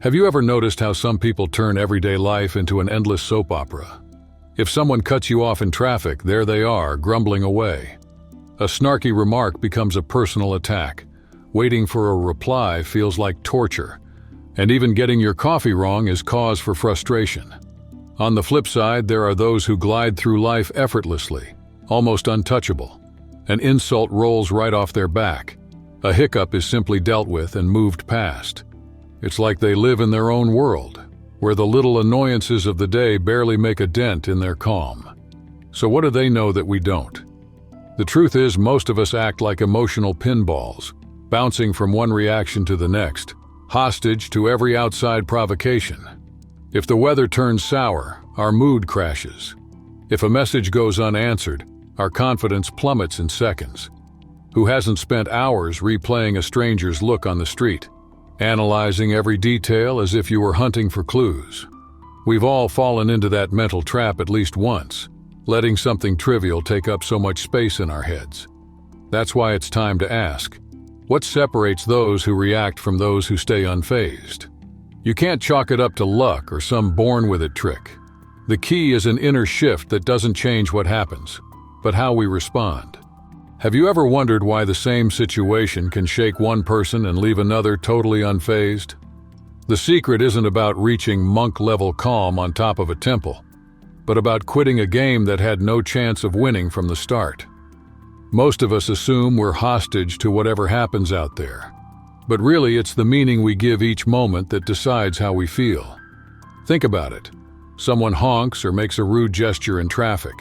Have you ever noticed how some people turn everyday life into an endless soap opera? If someone cuts you off in traffic, there they are, grumbling away. A snarky remark becomes a personal attack. Waiting for a reply feels like torture. And even getting your coffee wrong is cause for frustration. On the flip side, there are those who glide through life effortlessly, almost untouchable. An insult rolls right off their back. A hiccup is simply dealt with and moved past. It's like they live in their own world, where the little annoyances of the day barely make a dent in their calm. So what do they know that we don't? The truth is, most of us act like emotional pinballs, bouncing from one reaction to the next, hostage to every outside provocation. If the weather turns sour, our mood crashes. If a message goes unanswered, our confidence plummets in seconds. Who hasn't spent hours replaying a stranger's look on the street, analyzing every detail as if you were hunting for clues? We've all fallen into that mental trap at least once, letting something trivial take up so much space in our heads. That's why it's time to ask, what separates those who react from those who stay unfazed? You can't chalk it up to luck or some born-with-it trick. The key is an inner shift that doesn't change what happens, but how we respond. Have you ever wondered why the same situation can shake one person and leave another totally unfazed? The secret isn't about reaching monk-level calm on top of a temple, but about quitting a game that had no chance of winning from the start. Most of us assume we're hostage to whatever happens out there, but really it's the meaning we give each moment that decides how we feel. Think about it. Someone honks or makes a rude gesture in traffic.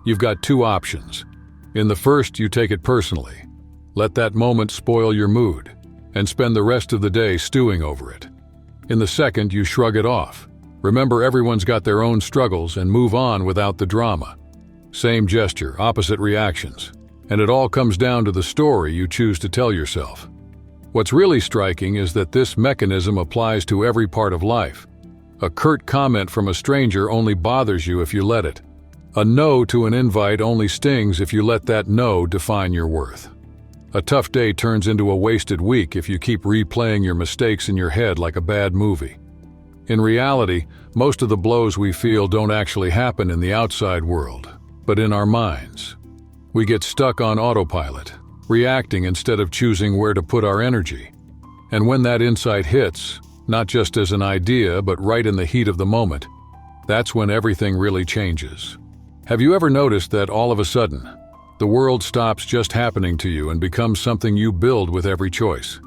You've got two options. In the first, you take it personally. Let that moment spoil your mood, and spend the rest of the day stewing over it. In the second, you shrug it off. Remember, everyone's got their own struggles and move on without the drama. Same gesture, opposite reactions. And it all comes down to the story you choose to tell yourself. What's really striking is that this mechanism applies to every part of life. A curt comment from a stranger only bothers you if you let it. A no to an invite only stings if you let that no define your worth. A tough day turns into a wasted week if you keep replaying your mistakes in your head like a bad movie. In reality, most of the blows we feel don't actually happen in the outside world, but in our minds. We get stuck on autopilot, reacting instead of choosing where to put our energy. And when that insight hits, not just as an idea, but right in the heat of the moment, that's when everything really changes. Have you ever noticed that all of a sudden, the world stops just happening to you and becomes something you build with every choice?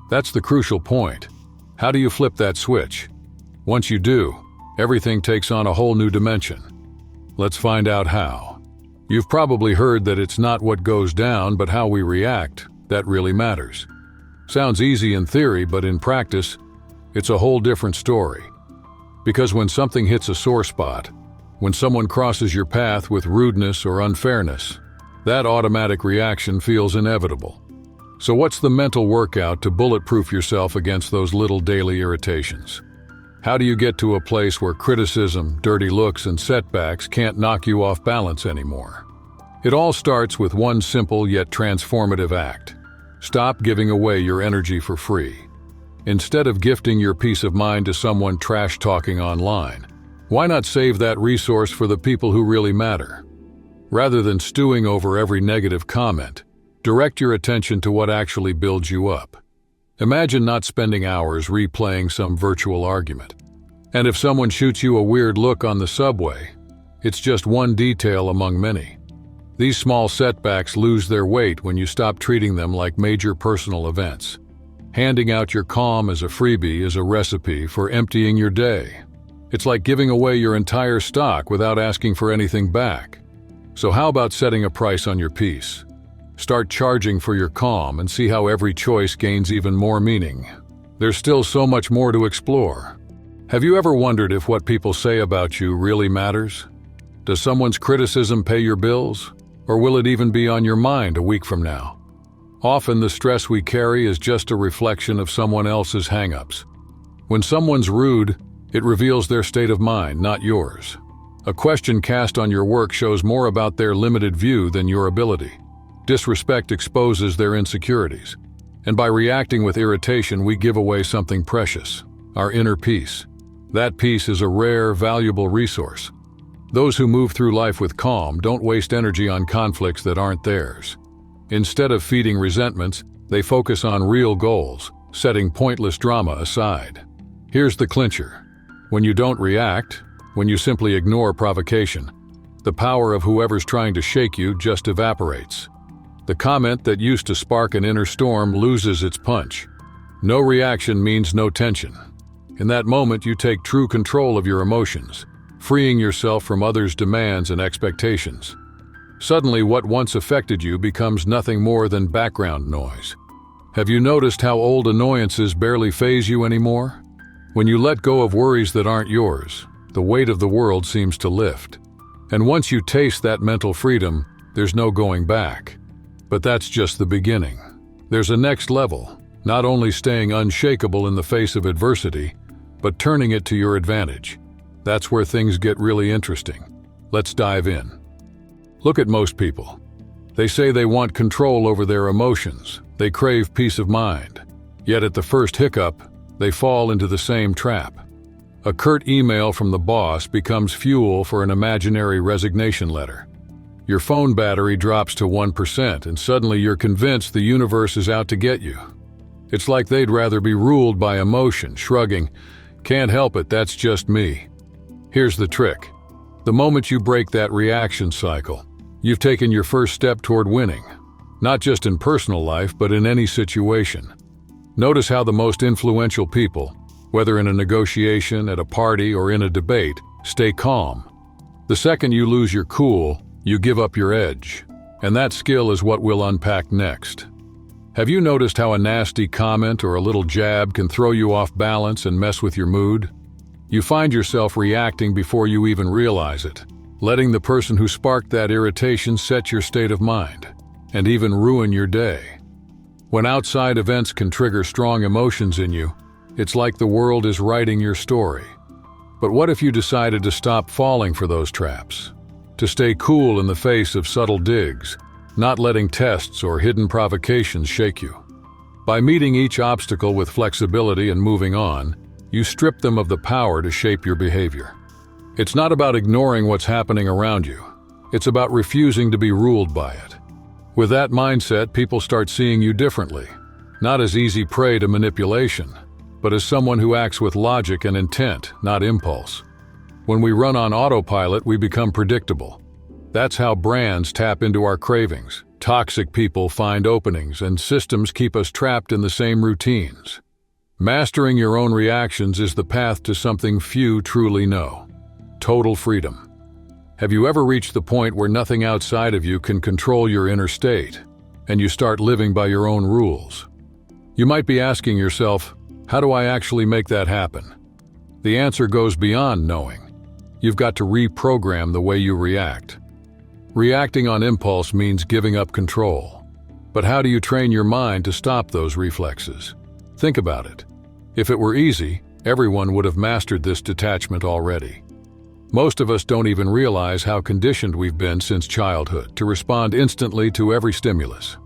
That's the crucial point. How do you flip that switch? Once you do, everything takes on a whole new dimension. Let's find out how. You've probably heard that it's not what goes down, but how we react that really matters. Sounds easy in theory, but in practice, it's a whole different story. Because when something hits a sore spot, when someone crosses your path with rudeness or unfairness, that automatic reaction feels inevitable. So what's the mental workout to bulletproof yourself against those little daily irritations? How do you get to a place where criticism, dirty looks, and setbacks can't knock you off balance anymore? It all starts with one simple yet transformative act. Stop giving away your energy for free. Instead of gifting your peace of mind to someone trash-talking online, why not save that resource for the people who really matter? Rather than stewing over every negative comment, direct your attention to what actually builds you up. Imagine not spending hours replaying some virtual argument. And if someone shoots you a weird look on the subway, it's just one detail among many. These small setbacks lose their weight when you stop treating them like major personal events. Handing out your calm as a freebie is a recipe for emptying your day. It's like giving away your entire stock without asking for anything back. So how about setting a price on your peace? Start charging for your calm and see how every choice gains even more meaning. There's still so much more to explore. Have you ever wondered if what people say about you really matters? Does someone's criticism pay your bills? Or will it even be on your mind a week from now? Often the stress we carry is just a reflection of someone else's hang-ups. When someone's rude, it reveals their state of mind, not yours. A question cast on your work shows more about their limited view than your ability. Disrespect exposes their insecurities. And by reacting with irritation, we give away something precious. our inner peace. That peace is a rare, valuable resource. Those who move through life with calm don't waste energy on conflicts that aren't theirs. Instead of feeding resentments, they focus on real goals, setting pointless drama aside. Here's the clincher. When you don't react, when you simply ignore provocation, the power of whoever's trying to shake you just evaporates. The comment that used to spark an inner storm loses its punch. No reaction means no tension. In that moment, you take true control of your emotions, freeing yourself from others' demands and expectations. Suddenly, what once affected you becomes nothing more than background noise. Have you noticed how old annoyances barely faze you anymore? When you let go of worries that aren't yours, the weight of the world seems to lift. And once you taste that mental freedom, there's no going back. But that's just the beginning. There's a next level, not only staying unshakable in the face of adversity, but turning it to your advantage. That's where things get really interesting. Let's dive in. Look at most people. They say they want control over their emotions. They crave peace of mind. Yet at the first hiccup, they fall into the same trap. A curt email from the boss becomes fuel for an imaginary resignation letter. Your phone battery drops to 1%, and suddenly you're convinced the universe is out to get you. It's like they'd rather be ruled by emotion, shrugging, "Can't help it, that's just me." Here's the trick. The moment you break that reaction cycle, you've taken your first step toward winning, not just in personal life, but in any situation. Notice how the most influential people, whether in a negotiation, at a party, or in a debate, stay calm. The second you lose your cool, you give up your edge. And that skill is what we'll unpack next. Have you noticed how a nasty comment or a little jab can throw you off balance and mess with your mood? You find yourself reacting before you even realize it, letting the person who sparked that irritation set your state of mind, and even ruin your day. When outside events can trigger strong emotions in you, it's like the world is writing your story. But what if you decided to stop falling for those traps? To stay cool in the face of subtle digs, not letting tests or hidden provocations shake you. By meeting each obstacle with flexibility and moving on, you strip them of the power to shape your behavior. It's not about ignoring what's happening around you. It's about refusing to be ruled by it. With that mindset, people start seeing you differently, not as easy prey to manipulation, but as someone who acts with logic and intent, not impulse. When we run on autopilot, we become predictable. That's how brands tap into our cravings. Toxic people find openings, and systems keep us trapped in the same routines. Mastering your own reactions is the path to something few truly know: total freedom. Have you ever reached the point where nothing outside of you can control your inner state, and you start living by your own rules? You might be asking yourself, how do I actually make that happen? The answer goes beyond knowing. You've got to reprogram the way you react. Reacting on impulse means giving up control. But how do you train your mind to stop those reflexes? Think about it. If it were easy, everyone would have mastered this detachment already. Most of us don't even realize how conditioned we've been since childhood to respond instantly to every stimulus.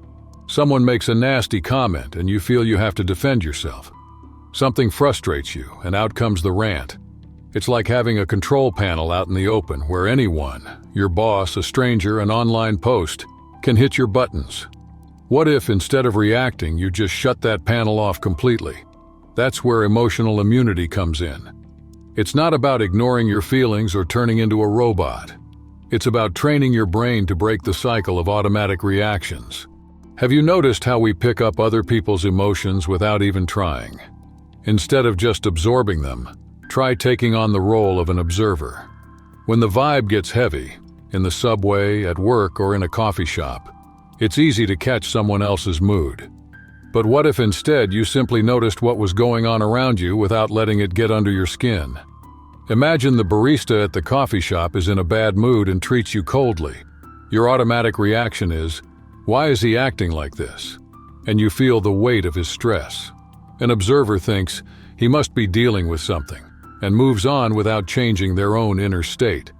Someone makes a nasty comment and you feel you have to defend yourself. Something frustrates you and out comes the rant. It's like having a control panel out in the open where anyone, your boss, a stranger, an online post, can hit your buttons. What if instead of reacting, you just shut that panel off completely? That's where emotional immunity comes in. It's not about ignoring your feelings or turning into a robot. It's about training your brain to break the cycle of automatic reactions. Have you noticed how we pick up other people's emotions without even trying? Instead of just absorbing them, try taking on the role of an observer. When the vibe gets heavy, in the subway, at work, or in a coffee shop, it's easy to catch someone else's mood. But what if instead you simply noticed what was going on around you without letting it get under your skin? Imagine the barista at the coffee shop is in a bad mood and treats you coldly. Your automatic reaction is, "Why is he acting like this?" And you feel the weight of his stress. An observer thinks, "He must be dealing with something," and moves on without changing their own inner state.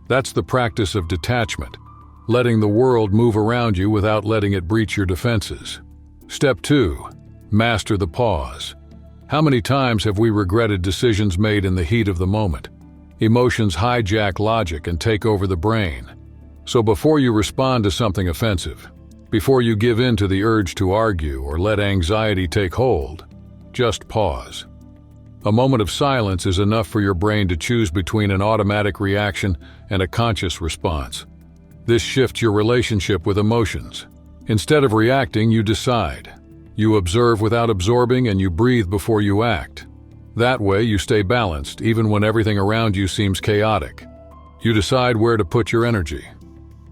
That's the practice of detachment, letting the world move around you without letting it breach your defenses. Step 2. Master the pause. How many times have we regretted decisions made in the heat of the moment? Emotions hijack logic and take over the brain. So before you respond to something offensive, before you give in to the urge to argue or let anxiety take hold, just pause. A moment of silence is enough for your brain to choose between an automatic reaction and a conscious response. This shifts your relationship with emotions. Instead of reacting, you decide. You observe without absorbing, and you breathe before you act. That way, you stay balanced, even when everything around you seems chaotic. You decide where to put your energy.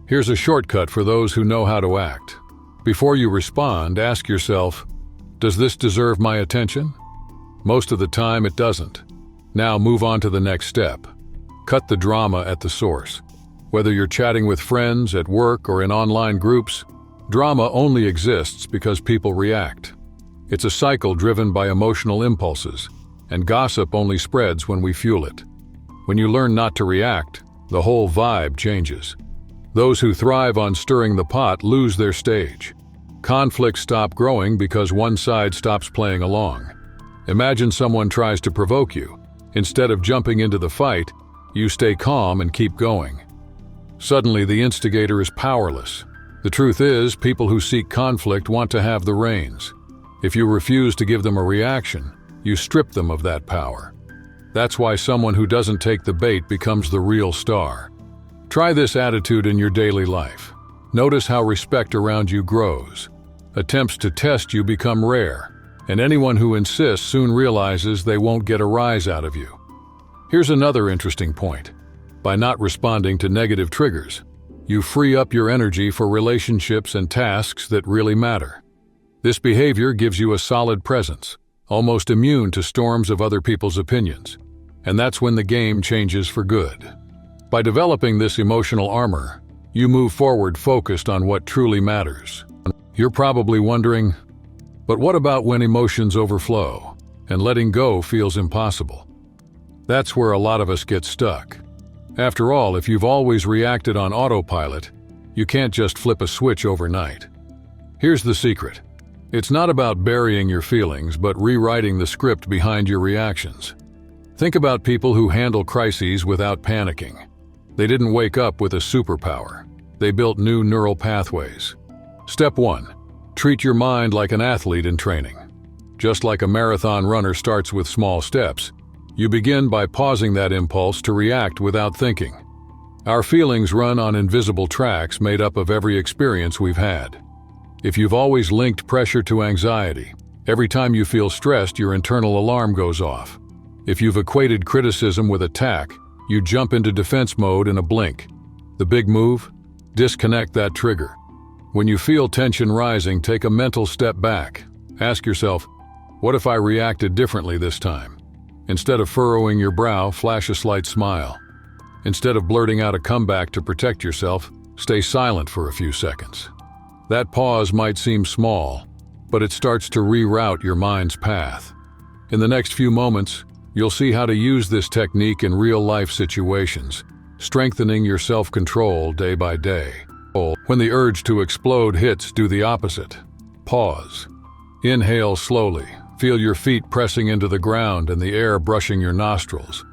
Here's a shortcut for those who know how to act. Before you respond, ask yourself, does this deserve my attention? Most of the time, it doesn't. Now move on to the next step. Cut the drama at the source. Whether you're chatting with friends, at work, or in online groups, drama only exists because people react. It's a cycle driven by emotional impulses, and gossip only spreads when we fuel it. When you learn not to react, the whole vibe changes. Those who thrive on stirring the pot lose their stage. Conflicts stop growing because one side stops playing along. Imagine someone tries to provoke you. Instead of jumping into the fight, you stay calm and keep going. Suddenly, the instigator is powerless. The truth is, people who seek conflict want to have the reins. If you refuse to give them a reaction, you strip them of that power. That's why someone who doesn't take the bait becomes the real star. Try this attitude in your daily life. Notice how respect around you grows. Attempts to test you become rare, and anyone who insists soon realizes they won't get a rise out of you. Here's another interesting point. By not responding to negative triggers, you free up your energy for relationships and tasks that really matter. This behavior gives you a solid presence, almost immune to storms of other people's opinions. And that's when the game changes for good. By developing this emotional armor, you move forward focused on what truly matters. You're probably wondering, but what about when emotions overflow and letting go feels impossible? That's where a lot of us get stuck. After all, if you've always reacted on autopilot, you can't just flip a switch overnight. Here's the secret. It's not about burying your feelings, but rewriting the script behind your reactions. Think about people who handle crises without panicking. They didn't wake up with a superpower. They built new neural pathways. Step 1. Treat your mind like an athlete in training. Just like a marathon runner starts with small steps, you begin by pausing that impulse to react without thinking. Our feelings run on invisible tracks made up of every experience we've had. If you've always linked pressure to anxiety, every time you feel stressed, your internal alarm goes off. If you've equated criticism with attack, you jump into defense mode in a blink. The big move? Disconnect that trigger. When you feel tension rising, take a mental step back. Ask yourself, what if I reacted differently this time? Instead of furrowing your brow, flash a slight smile. Instead of blurting out a comeback to protect yourself, stay silent for a few seconds. That pause might seem small, but it starts to reroute your mind's path. In the next few moments, you'll see how to use this technique in real-life situations, strengthening your self-control day by day. When the urge to explode hits, do the opposite. Pause. Inhale slowly. Feel your feet pressing into the ground and the air brushing your nostrils.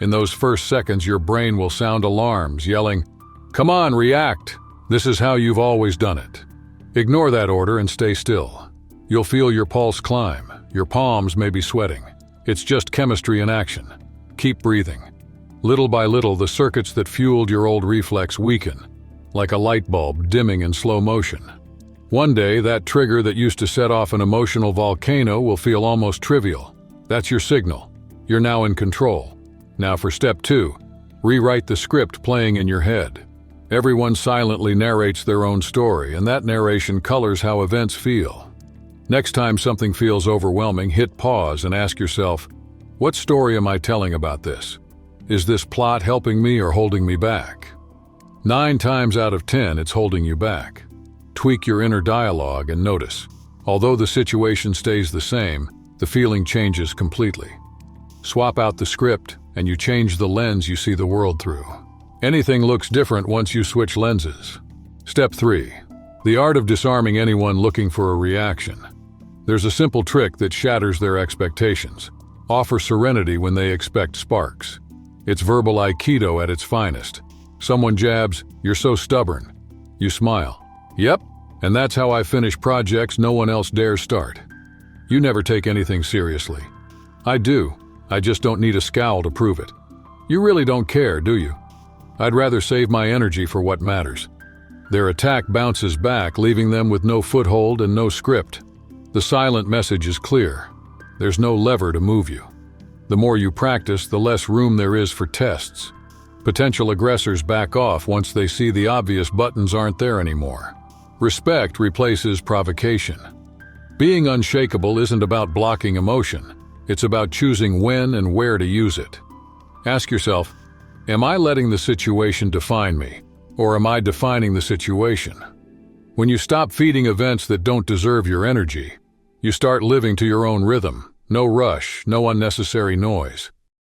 In those first seconds, your brain will sound alarms, yelling, "Come on, react! This is how you've always done it." Ignore that order and stay still. You'll feel your pulse climb. Your palms may be sweating. It's just chemistry in action. Keep breathing. Little by little, the circuits that fueled your old reflex weaken, like a light bulb dimming in slow motion. One day, that trigger that used to set off an emotional volcano will feel almost trivial. That's your signal. You're now in control. Now for step 2, rewrite the script playing in your head. Everyone silently narrates their own story, and that narration colors how events feel. Next time something feels overwhelming, hit pause and ask yourself, what story am I telling about this? Is this plot helping me or holding me back? 9 times out of 10, it's holding you back. Tweak your inner dialogue and notice. Although the situation stays the same, the feeling changes completely. Swap out the script, and you change the lens you see the world through. Anything looks different once you switch lenses. Step 3. The art of disarming anyone looking for a reaction. There's a simple trick that shatters their expectations. Offer serenity when they expect sparks. It's verbal Aikido at its finest. Someone jabs, "You're so stubborn." You smile. "Yep, and that's how I finish projects no one else dares start." You never take anything seriously. I do. I just don't need a scowl to prove it. You really don't care, do you? I'd rather save my energy for what matters. Their attack bounces back, leaving them with no foothold and no script. The silent message is clear. There's no lever to move you. The more you practice, the less room there is for tests. Potential aggressors back off once they see the obvious buttons aren't there anymore. Respect replaces provocation. Being unshakable isn't about blocking emotion. It's about choosing when and where to use it. Ask yourself, am I letting the situation define me, or am I defining the situation? When you stop feeding events that don't deserve your energy, you start living to your own rhythm. No rush, no unnecessary noise.